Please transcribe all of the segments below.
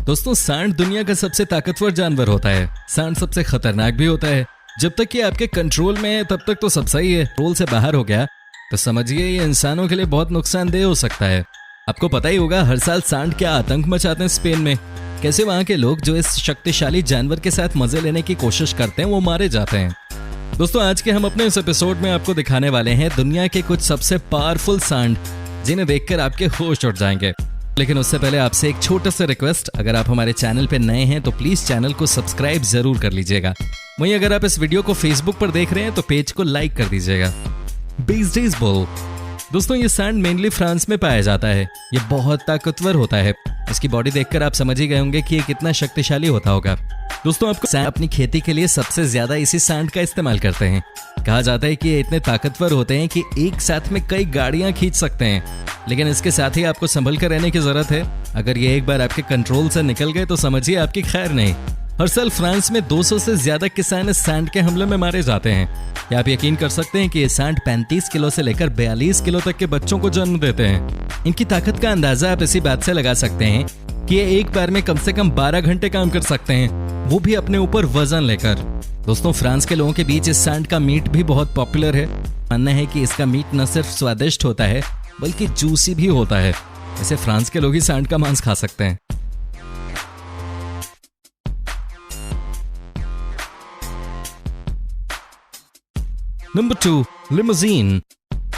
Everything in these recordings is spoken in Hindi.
दोस्तों सांड दुनिया का सबसे ताकतवर जानवर होता है। सांड सबसे खतरनाक भी होता है। जब तक कि आपके कंट्रोल में है तब तक तो सब सही है। कंट्रोल से बाहर हो गया तो समझिए ये इंसानों के लिए बहुत नुकसानदेह हो सकता है। आपको पता ही होगा हर साल सांड क्या आतंक मचाते हैं स्पेन में। कैसे वहां के लोग जो इस शक्तिशाली जानवर के साथ मजे लेने की कोशिश करते हैं वो मारे जाते हैं। दोस्तों आज के हम अपने इस एपिसोड में आपको दिखाने वाले हैं दुनिया के कुछ सबसे पावरफुल सांड जिन्हें देखकर आपके होश उड़ जाएंगे। लेकिन उससे पहले आपसे एक छोटा सा रिक्वेस्ट, अगर आप हमारे चैनल पे नए हैं तो प्लीज चैनल को सब्सक्राइब जरूर कर लीजिएगा। वहीं अगर आप इस वीडियो को फेसबुक पर देख रहे हैं तो पेज को लाइक कर दीजिएगा। बेस्डेज बुल। दोस्तों ये सांड मेनली फ्रांस में पाया जाता है। ये बहुत ताकतवर होता है। इसकी बॉडी देखकर आप समझ ही गए होंगे कि ये कितना शक्तिशाली होता होगा। दोस्तों आपको अपनी खेती के लिए सबसे ज्यादा इसी सांड का इस्तेमाल करते हैं। कहा जाता है कि ये इतने ताकतवर होते हैं कि एक साथ में कई गाड़ियां खींच सकते हैं। लेकिन इसके साथ ही आपको संभल कर रहने की जरूरत है। अगर ये एक बार आपके कंट्रोल से निकल गए तो समझिए आपकी खैर नहीं। हर साल फ्रांस में 200 से ज्यादा किसान इस सांड के हमले में मारे जाते हैं। क्या आप यकीन कर सकते हैं कि ये सांड 35 किलो से लेकर 42 किलो तक के बच्चों को जन्म देते हैं। इनकी ताकत का अंदाजा आप इसी बात से लगा सकते हैं कि ये एक बार में कम से कम 12 घंटे काम कर सकते हैं, वो भी अपने ऊपर वजन लेकर। दोस्तों फ्रांस के लोगों के बीच इस सांड का मीट भी बहुत पॉपुलर है। मानना है कि इसका मीट न सिर्फ स्वादिष्ट होता है बल्कि जूसी भी होता है। ऐसे फ्रांस के लोग ही सांड का मांस खा सकते हैं। Number 2, limousine.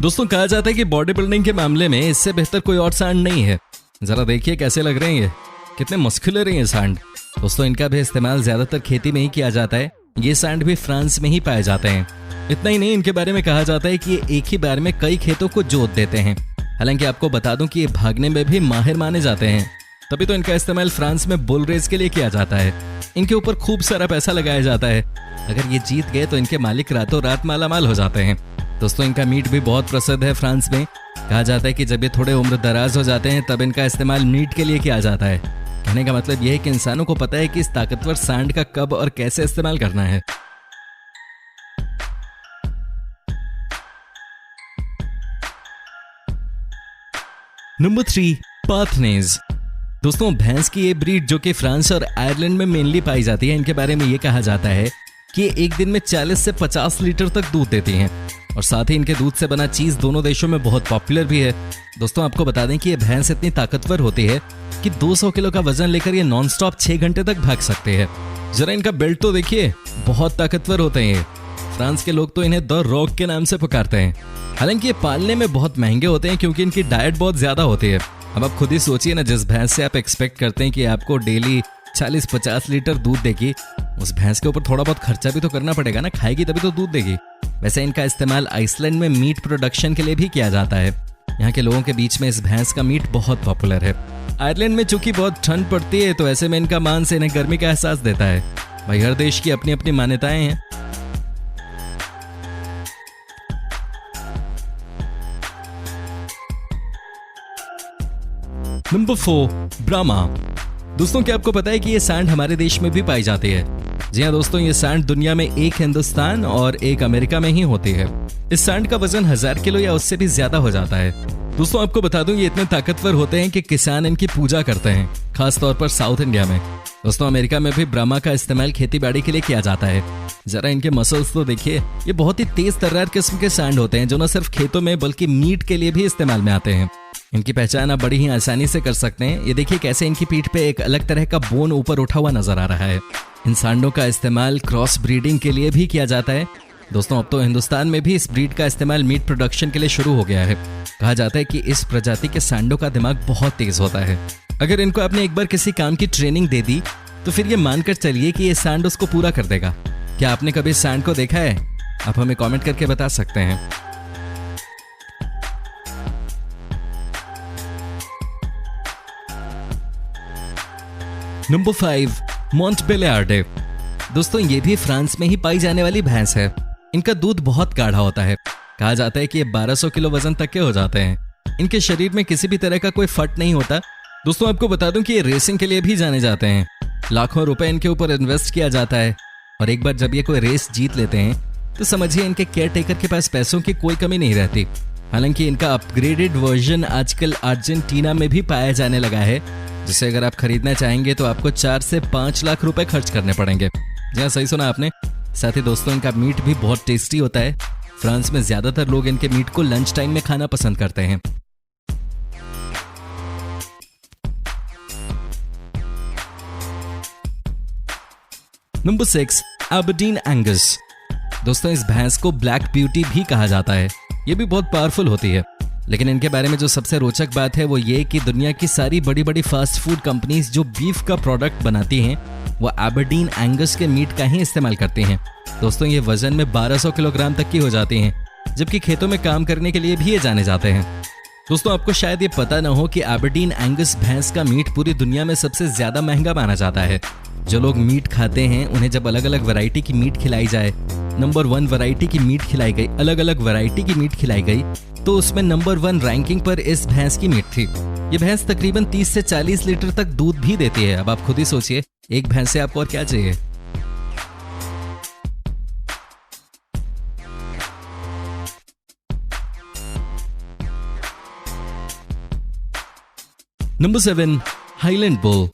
दोस्तों कहा जाता है कि बॉडी बिल्डिंग के मामले में इससे बेहतर कोई और सांड नहीं है। जरा देखिए कैसे लग रहे हैं ये, कितने मस्कुलर हैं ये सांड। दोस्तों इनका भी इस्तेमाल ज्यादातर खेती में ही किया जाता है। ये सांड भी फ्रांस में ही पाए जाते हैं। इतना ही नहीं, इनके बारे में कहा जाता है कि ये एक ही बार में कई खेतों को जोत देते हैं। हालांकि आपको बता दूं कि ये भागने में भी माहिर माने जाते हैं। तभी तो इनका इस्तेमाल फ्रांस में बुल रेस के लिए किया जाता है। इनके ऊपर खूब सारा पैसा लगाया जाता है। अगर ये जीत गए तो इनके मालिक रातों रात मालामाल हो जाते हैं। दोस्तों इनका मीट भी बहुत प्रसिद्ध है फ्रांस में। कहा जाता है कि जब ये थोड़े उम्र दराज हो जाते हैं तब इनका इस्तेमाल मीट के लिए किया जाता है। कहने का मतलब यह है कि इंसानों को पता है कि इस ताकतवर सांड का कब और कैसे इस्तेमाल करना है। नंबर 3, पाथनेज। दोस्तों भैंस की ये ब्रीड जो कि फ्रांस और आयरलैंड में मेनली पाई जाती है, इनके बारे में ये कहा जाता है कि ये एक दिन में 40 से 50 लीटर तक दूध देती हैं। और साथ ही इनके दूध से बना चीज दोनों देशों में बहुत पॉपुलर भी है। दोस्तों आपको बता दें कि ये भैंस इतनी ताकतवर होती है कि 200 किलो का वजन लेकर ये नॉन स्टॉप 6 घंटे तक भाग सकते हैं। जरा इनका बेल्ट तो देखिए, बहुत ताकतवर होते हैं ये। फ्रांस के लोग तो इन्हें द रॉक के नाम से पुकारते हैं। हालांकि ये पालने में बहुत महंगे होते हैं क्योंकि इनकी डाइट बहुत ज्यादा होती है। अब आप खुद ही सोचिए ना, जिस भैंस से आप एक्सपेक्ट करते हैं कि आपको डेली 40-50 लीटर दूध देगी, उस भैंस के ऊपर थोड़ा बहुत खर्चा भी तो करना पड़ेगा ना। खाएगी तभी तो दूध देगी। वैसे इनका इस्तेमाल आइसलैंड में मीट प्रोडक्शन के लिए भी किया जाता है। यहाँ के लोगों के बीच में इस भैंस का मीट बहुत पॉपुलर है। आयरलैंड में चूंकि बहुत ठंड पड़ती है तो ऐसे में इनका मांस इन्हें गर्मी का एहसास देता है। भाई हर देश की अपनी अपनी मान्यताएं हैं। नंबर 4, ब्राह्मा। दोस्तों क्या आपको पता है कि ये सांड हमारे देश में भी पाई जाती है? जी हाँ दोस्तों, ये सांड दुनिया में एक हिंदुस्तान और एक अमेरिका में ही होती है। इस सांड का वजन 1000 किलो या उससे भी ज्यादा हो जाता है। दोस्तों आपको बता दूं ये इतने ताकतवर होते हैं कि किसान इनकी पूजा करते हैं, खास तौर पर साउथ इंडिया में। दोस्तों अमेरिका में भी ब्राह्मा का इस्तेमाल खेती बाड़ी के लिए किया जाता है। जरा इनके मसल्स तो देखिए, ये बहुत ही तेज तर्रार किस्म के सांड होते हैं जो न सिर्फ खेतों में बल्कि मीट के लिए भी इस्तेमाल में आते हैं। इनकी पहचान आप बड़ी ही आसानी से कर सकते हैं। ये देखिए कैसे इनकी पीठ पे एक अलग तरह का बोन ऊपर उठा हुआ नजर आ रहा है। इन सांडों का इस्तेमाल क्रॉस ब्रीडिंग के लिए भी किया जाता है। दोस्तों अब तो हिंदुस्तान में भी इस ब्रीड का इस्तेमाल मीट प्रोडक्शन के लिए शुरू हो गया है। कहा जाता है कि इस प्रजाति के सांडों का दिमाग बहुत तेज होता है। अगर इनको आपने एक बार किसी काम की ट्रेनिंग दे दी तो फिर ये मानकर चलिए कि ये सांड उसको पूरा कर देगा। क्या आपने कभी इस सांड को देखा है? आप हमें कमेंट करके बता सकते हैं। नंबर 5, मोंटबेलियार्डे। दोस्तों ये भी फ्रांस में ही पाई जाने वाली भैंस है। इनका दूध बहुत गाढ़ा होता है। कहा जाता है कि ये 1200 किलो वजन तक के हो जाते हैं। इनके शरीर में किसी भी तरह का कोई फट नहीं होता। दोस्तों आपको बता दूं कि ये रेसिंग के लिए भी जाने जाते हैं। लाखों रुपए इनके ऊपर इन्वेस्ट किया जाता है और एक बार जब ये कोई रेस जीत लेते हैं तो समझिए इनके केयर टेकर के पास पैसों की कोई कमी नहीं रहती। हालांकि इनका अपग्रेडेड वर्जन आजकल अर्जेंटीना में भी पाया जाने लगा है, जिसे अगर आप खरीदना चाहेंगे तो आपको 4 से 5 लाख रुपए खर्च करने पड़ेंगे। जी हाँ, सही सुना आपने। साथ ही दोस्तों इनका मीट भी बहुत टेस्टी होता है। फ्रांस में ज्यादातर लोग इनके मीट को लंच टाइम में खाना पसंद करते हैं। Number 6, Aberdeen Angus. दोस्तों इस भैंस को ब्लैक ब्यूटी भी कहा जाता है। ये भी बहुत पावरफुल होती है, लेकिन इनके बारे में जो सबसे रोचक बात है वो ये कि दुनिया की सारी बड़ी बड़ी फास्ट फूड कंपनीज जो बीफ का प्रोडक्ट बनाती हैं वो एबरडीन एंगस के मीट का ही इस्तेमाल करती हैं। दोस्तों ये वजन में 1200 किलोग्राम तक की हो जाती हैं, जबकि खेतों में काम करने के लिए भी ये जाने जाते हैं। दोस्तों आपको शायद ये पता ना हो कि एबरडीन एंगस भैंस का मीट पूरी दुनिया में सबसे ज्यादा महंगा माना जाता है। जो लोग मीट खाते हैं उन्हें जब अलग अलग वैरायटी की मीट खिलाई जाए, नंबर 1 वैरायटी की मीट खिलाई गई, अलग अलग वैरायटी की मीट खिलाई गई, तो उसमें नंबर 1 रैंकिंग पर इस भैंस की मीट थी। ये भैंस तकरीबन 30 से 40 लीटर तक दूध भी देती है। अब आप खुद ही सोचिए, एक भैंस से आपको और क्या चाहिए। Number 7, highland bull.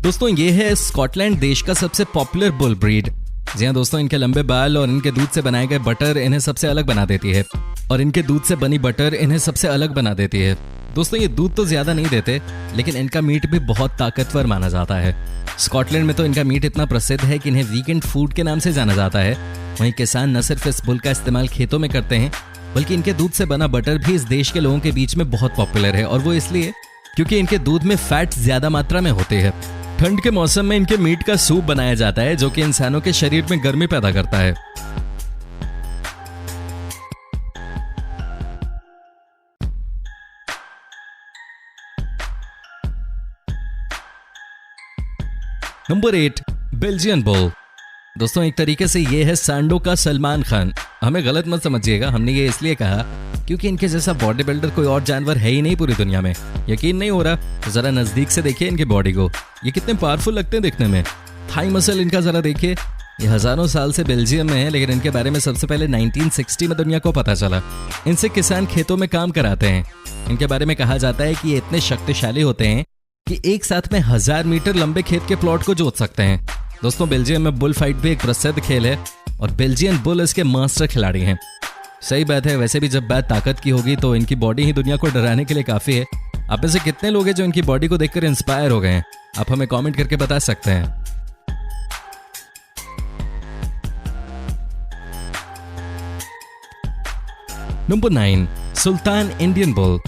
दोस्तों ये है स्कॉटलैंड देश का सबसे पॉपुलर बुल ब्रीड। जी हाँ दोस्तों, इनके लंबे बाल और इनके दूध से बनाए गए बटर इन्हें सबसे अलग बना देती है, और इनके दूध से बनी बटर इन्हें सबसे अलग बना देती है। दोस्तों ये दूध तो ज्यादा नहीं देते, लेकिन इनका मीट भी बहुत ताकतवर माना जाता है। स्कॉटलैंड में तो इनका मीट इतना प्रसिद्ध है कि इन्हें वीकेंड फूड के नाम से जाना जाता है। वहीं किसान न सिर्फ इस बुल का इस्तेमाल खेतों में करते हैं, बल्कि इनके दूध से बना बटर भी इस देश के लोगों के बीच में बहुत पॉपुलर है, और वो इसलिए क्योंकि इनके दूध में फैट ज्यादा मात्रा में होते हैं। ठंड के मौसम में इनके मीट का सूप बनाया जाता है, जो कि इंसानों के शरीर में गर्मी पैदा करता है। Number 8, Belgian bull. दोस्तों एक तरीके से ये है सांडों का सलमान खान। हमें गलत मत समझिएगा, हमने ये इसलिए कहा क्योंकि इनके जैसा बॉडी बिल्डर कोई और जानवर है ही नहीं पूरी दुनिया में। यकीन नहीं हो रहा तो जरा नजदीक से देखिए इनकी बॉडी को, ये कितने पावरफुल लगते हैं देखने में। थाई मसल इनका जरा देखिए। ये हजारों साल से बेल्जियम में है, लेकिन इनके बारे में सबसे पहले 1960 में दुनिया को पता चला। इनसे किसान खेतों में काम कराते हैं। इनके बारे में कहा जाता है कि ये इतने शक्तिशाली होते हैं कि एक साथ में 1000 मीटर लंबे खेत के प्लॉट को जोत सकते हैं। दोस्तों बेल्जियम में बुल फाइट भी एक प्रसिद्ध खेल है, और बेल्जियन बुल इसके मास्टर खिलाड़ी हैं। सही बात है, वैसे भी जब बात ताकत की होगी तो इनकी बॉडी ही दुनिया को डराने के लिए काफी है। आप में से कितने लोग हैं जो इनकी बॉडी को देखकर इंस्पायर हो गए हैं? आप हमें कमेंट करके बता सकते हैं। नंबर 9, सुल्तान इंडियन बुल।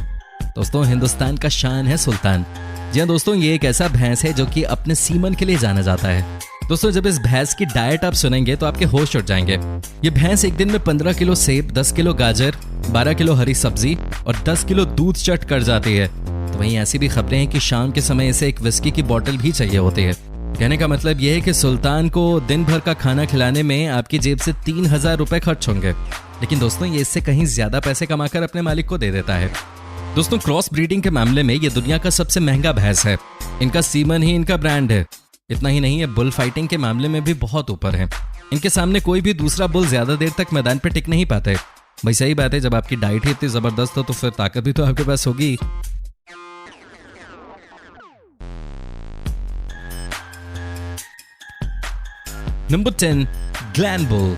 दोस्तों हिंदुस्तान का शान है सुल्तान। जी हाँ दोस्तों, ये एक ऐसा भैंस है जो कि अपने सीमन के लिए जाना जाता है। दोस्तों जब इस भैंस की डाइट आप सुनेंगे तो आपके होश उड़ जाएंगे। ये भैंस एक दिन में 15 किलो सेब, 10 किलो गाजर, 12 किलो हरी सब्जी और 10 किलो दूध चट कर जाती है। तो वहीं ऐसी भी खबरें हैं कि शाम के समय इसे एक विस्की की बोतल भी चाहिए होती है। कहने का मतलब यह है कि सुल्तान को दिन भर का खाना खिलाने में आपकी जेब से 3000 रुपए खर्च होंगे। लेकिन दोस्तों ये इससे कहीं ज्यादा पैसे कमाकर अपने मालिक को दे देता है। दोस्तों क्रॉस ब्रीडिंग के मामले में ये दुनिया का सबसे महंगा भैंस है। इनका सीमन ही इनका ब्रांड है। इतना ही नहीं, ये बुल फाइटिंग के मामले में भी बहुत ऊपर है। इनके सामने कोई भी दूसरा बुल ज्यादा देर तक मैदान पे टिक नहीं पाते। भाई सही बात है, जब आपकी डाइट ही इतनी जबरदस्त हो तो फिर ताकत भी तो आपके पास होगी। Number 10, glen bull.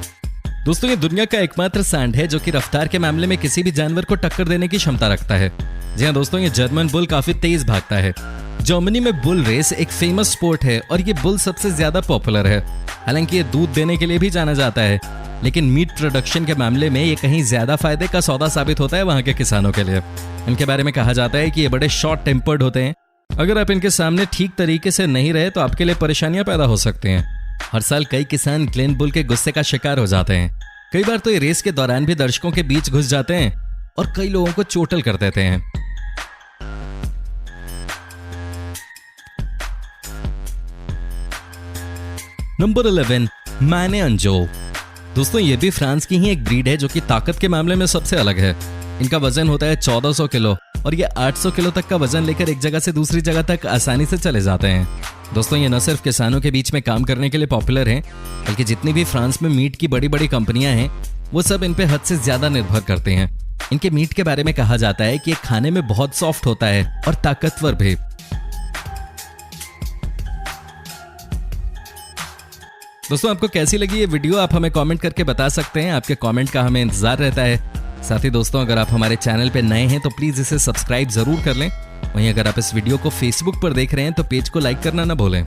दोस्तों ये दुनिया का एकमात्र सांड है जो कि रफ्तार के मामले में किसी भी जानवर को टक्कर देने की क्षमता रखता है। जी हाँ दोस्तों, ये जर्मन बुल काफी तेज भागता है। जर्मनी में बुल रेस एक फेमस स्पोर्ट है और ये बुल सबसे ज्यादा पॉपुलर है। हालांकि ये दूध देने के लिए भी जाना जाता है, लेकिन मीट प्रोडक्शन के मामले में ये कहीं ज्यादा फायदे का सौदा साबित होता है वहां के किसानों के लिए। इनके बारे में कहा जाता है कि ये बड़े शॉर्ट टेम्पर्ड होते हैं। अगर आप इनके सामने ठीक तरीके से नहीं रहे तो आपके लिए परेशानियां पैदा हो सकती हैं। हर साल कई किसान ग्लेन बुल के गुस्से का शिकार हो जाते हैं। कई बार तो ये रेस के दौरान भी दर्शकों के बीच घुस जाते हैं और कई लोगों को चोटल कर देते हैं। नंबर 11, मैने अंजो। दोस्तों ये भी फ्रांस की ही एक ब्रीड है जो कि ताकत के मामले में सबसे अलग है। इनका वजन होता है 1400 किलो और ये 800 किलो तक का वजन लेकर एक जगह से दूसरी जगह तक आसानी से चले जाते हैं। दोस्तों ये न सिर्फ किसानों के बीच में काम करने के लिए पॉपुलर हैं, बल्कि जितनी भी फ्रांस में मीट की बड़ी बड़ी कंपनियां हैं वो सब इन पे हद से ज्यादा निर्भर करते हैं। इनके मीट के बारे में कहा जाता है कि ये खाने में बहुत सॉफ्ट होता है और ताकतवर भी। दोस्तों, आपको कैसी लगी ये वीडियो आप हमें कमेंट करके बता सकते हैं। आपके कमेंट का हमें इंतजार रहता है। साथ ही दोस्तों, अगर आप हमारे चैनल पे नए हैं तो प्लीज इसे सब्सक्राइब जरूर कर लें। वहीं अगर आप इस वीडियो को फेसबुक पर देख रहे हैं तो पेज को लाइक करना ना भूलें।